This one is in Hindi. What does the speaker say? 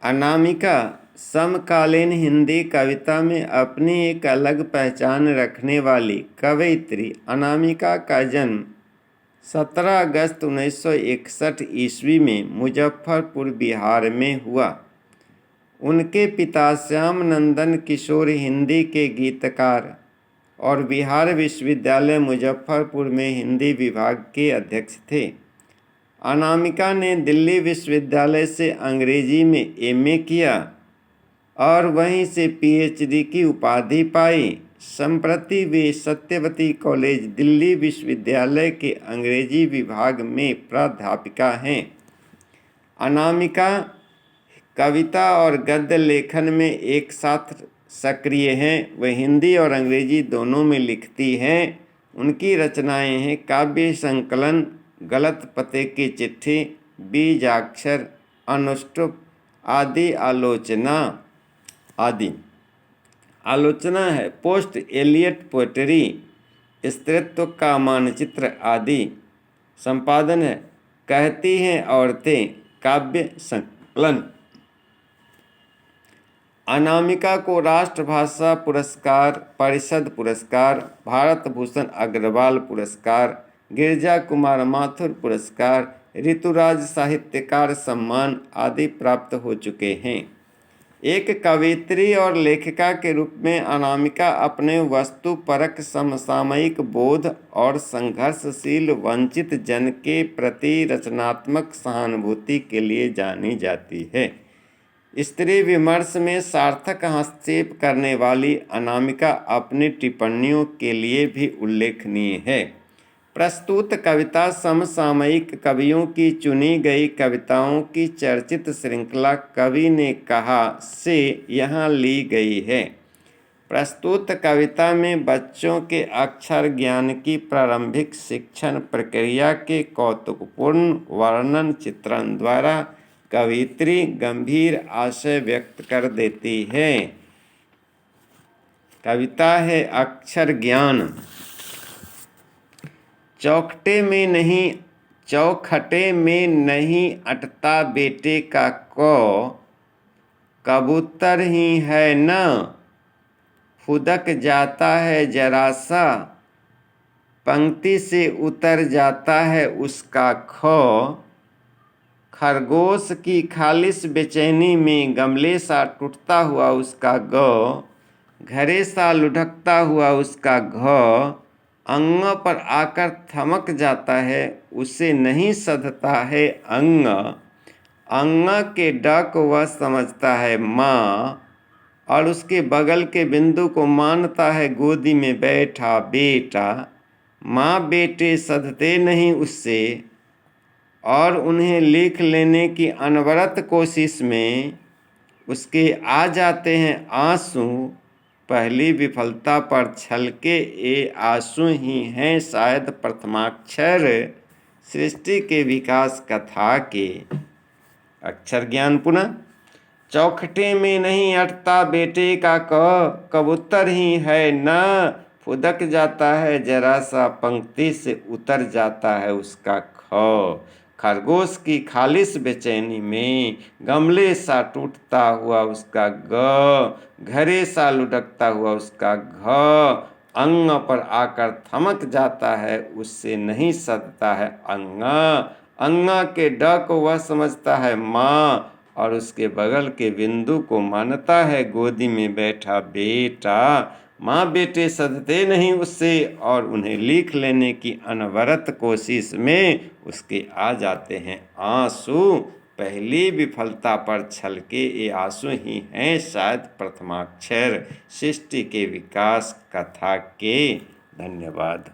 अनामिका समकालीन हिंदी कविता में अपनी एक अलग पहचान रखने वाली कवयित्री। अनामिका का जन्म 17 अगस्त 1961 ईस्वी में मुजफ्फरपुर बिहार में हुआ। उनके पिता श्याम नंदन किशोर हिंदी के गीतकार और बिहार विश्वविद्यालय मुजफ्फरपुर में हिंदी विभाग के अध्यक्ष थे। अनामिका ने दिल्ली विश्वविद्यालय से अंग्रेजी में एमए किया और वहीं से पीएचडी की उपाधि पाई। संप्रति वे सत्यवती कॉलेज दिल्ली विश्वविद्यालय के अंग्रेजी विभाग में प्राध्यापिका हैं। अनामिका कविता और गद्य लेखन में एक साथ सक्रिय हैं। वह हिंदी और अंग्रेजी दोनों में लिखती हैं। उनकी रचनाएं हैं काव्य संकलन, गलत पते की चिट्ठी, बीजाक्षर, अनुष्टुप आदि। आलोचना है पोस्ट एलियट पोएट्री, स्त्रीत्व का मानचित्र आदि। संपादन है कहती हैं औरतें, काव्य संकलन। अनामिका को राष्ट्रभाषा पुरस्कार, परिषद पुरस्कार, भारत भूषण अग्रवाल पुरस्कार, गिरिजा कुमार माथुर पुरस्कार, ऋतुराज साहित्यकार सम्मान आदि प्राप्त हो चुके हैं। एक कवयित्री और लेखिका के रूप में अनामिका अपने वस्तुपरक समसामयिक बोध और संघर्षशील वंचित जन के प्रति रचनात्मक सहानुभूति के लिए जानी जाती है। स्त्री विमर्श में सार्थक हस्तक्षेप करने वाली अनामिका अपनी टिप्पणियों के लिए भी उल्लेखनीय है। प्रस्तुत कविता समसामयिक कवियों की चुनी गई कविताओं की चर्चित श्रृंखला कवि ने कहा से यहाँ ली गई है। प्रस्तुत कविता में बच्चों के अक्षर ज्ञान की प्रारंभिक शिक्षण प्रक्रिया के कौतुकपूर्ण वर्णन चित्रण द्वारा कवयित्री गंभीर आशय व्यक्त कर देती है। कविता है अक्षर ज्ञान। चौखटे में नहीं अटता बेटे का कौ, कबूतर ही है न फुदक जाता है जरा सा, पंक्ति से उतर जाता है उसका खौ, खरगोश की खालिश बेचैनी में गमले सा टूटता हुआ उसका गौ, घरे सा लुढ़कता हुआ उसका घौ, अंग पर आकर थमक जाता है उसे नहीं सधता है अंग, अंग के ड को वह समझता है माँ और उसके बगल के बिंदु को मानता है गोदी में बैठा बेटा। माँ बेटे सधते नहीं उससे और उन्हें लिख लेने की अनवरत कोशिश में उसके आ जाते हैं आंसू। पहली विफलता पर छलके ये आंसू ही हैं शायद प्रथमाक्षर सृष्टि के विकास कथा के। अक्षर ज्ञान पुनः। चौखटे में नहीं अटता बेटे का क, कबूतर ही है न फुदक जाता है जरा सा, पंक्ति से उतर जाता है उसका खौ, खरगोश की खालिश बेचैनी में गमले सा टूटता हुआ उसका ग, घरे सा लुढ़कता हुआ उसका घ, अंग पर आकर थमक जाता है उससे नहीं सधता है अंग, अंग के ड को वह समझता है माँ और उसके बगल के बिंदु को मानता है गोदी में बैठा बेटा। माँ बेटे सधते नहीं उससे और उन्हें लिख लेने की अनवरत कोशिश में उसके आ जाते हैं आंसू। पहली विफलता पर छलके ये आंसू ही हैं शायद प्रथमाक्षर सृष्टि के विकास कथा के। धन्यवाद।